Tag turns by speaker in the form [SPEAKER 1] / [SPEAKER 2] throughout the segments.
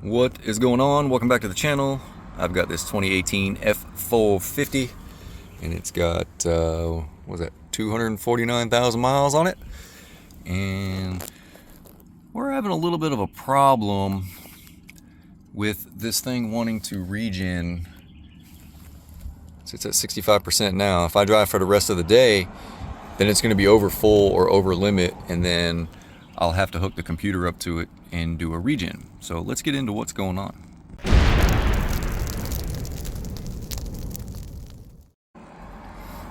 [SPEAKER 1] What is going on? Welcome back to the channel. I've got this 2018 F450 and it's got what was that, 249,000 miles on it, and we're having a little bit of a problem with this thing wanting to regen. So it's at 65% now. If I drive for the rest of the day, then it's going to be over full or over limit, and then I'll have to hook the computer up to it and do a regen. So let's get into what's going on.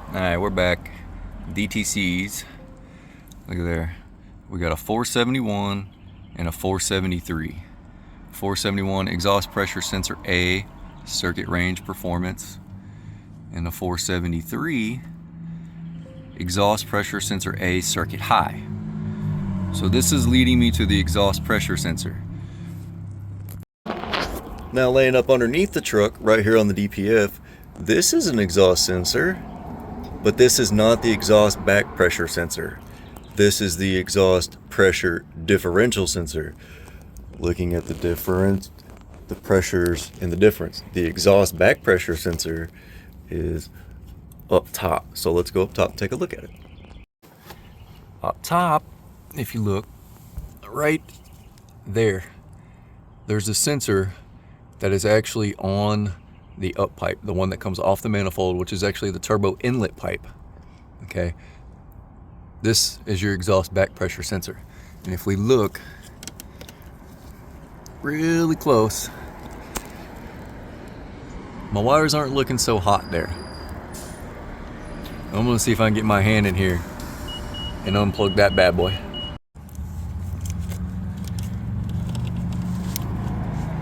[SPEAKER 1] Alright, we're back. DTCs. Look at there. We got a 471 and a 473. 471 exhaust pressure sensor A, circuit range performance. And the 473 exhaust pressure sensor A, circuit high. So this is leading me to the exhaust pressure sensor. Now laying up underneath the truck right here on the DPF, this is an exhaust sensor, but this is not the exhaust back pressure sensor. This is the exhaust pressure differential sensor. Looking at the difference, the pressures and the difference. The exhaust back pressure sensor is up top. So let's go up top and take a look at it. Up top, if you look right there, there's a sensor that is actually on the up pipe, the one that comes off the manifold, which is actually the turbo inlet pipe. Okay, this is your exhaust back pressure sensor. And if we look really close, my wires aren't looking so hot there. I'm gonna see if I can get my hand in here and unplug that bad boy.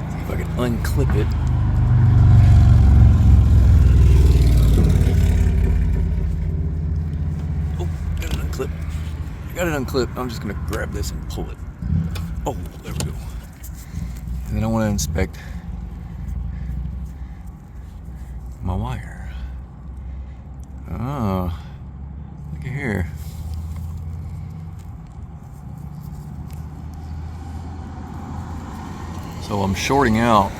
[SPEAKER 1] See if I can unclip it. Oh, got it unclipped. Got it unclipped. I'm just gonna grab this and pull it. Oh, there we go. And then I want to inspect my wire. Oh, look at here. So I'm shorting out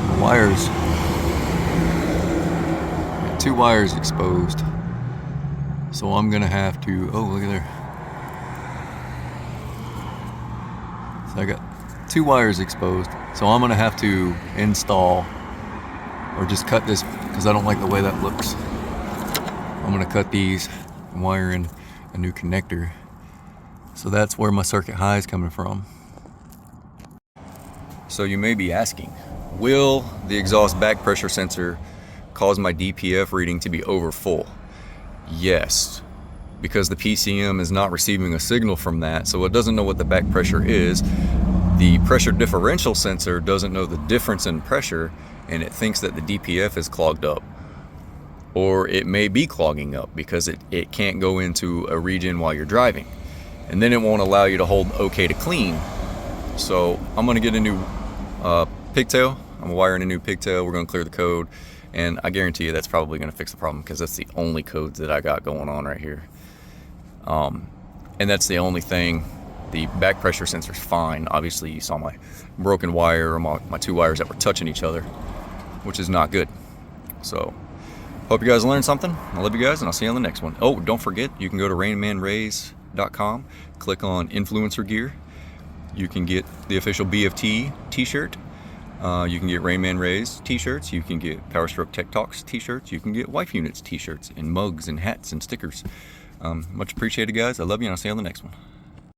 [SPEAKER 1] the wires. Got two wires exposed. So I'm gonna have to, oh, look at there. So I got two wires exposed. So I'm gonna have to install or just cut this because I don't like the way that looks. I'm gonna cut these and wire in a new connector. So that's where my circuit high is coming from. So you may be asking, will the exhaust back pressure sensor cause my DPF reading to be over full? Yes, because the PCM is not receiving a signal from that, so it doesn't know what the back pressure is. The pressure differential sensor doesn't know the difference in pressure, and it thinks that the DPF is clogged up. Or it may be clogging up because it can't go into a regen while you're driving. And then it won't allow you to hold OK to clean. So I'm gonna get a new pigtail. I'm wiring a new pigtail. We're gonna clear the code. And I guarantee you that's probably gonna fix the problem because that's the only codes that I got going on right here. And that's the only thing. The back pressure sensor's fine. Obviously you saw my broken wire or my two wires that were touching each other, which is not good. So hope you guys learned something. I love you guys, and I'll see you on the next one. Oh, don't forget, you can go to rainmanrays.com, click on influencer gear. You can get the official BFT t-shirt. You can get Rainman Rays t-shirts. You can get Powerstroke Tech Talks t-shirts. You can get Wife Units t-shirts and mugs and hats and stickers. Much appreciated, guys. I love you, and I'll see you on the next one.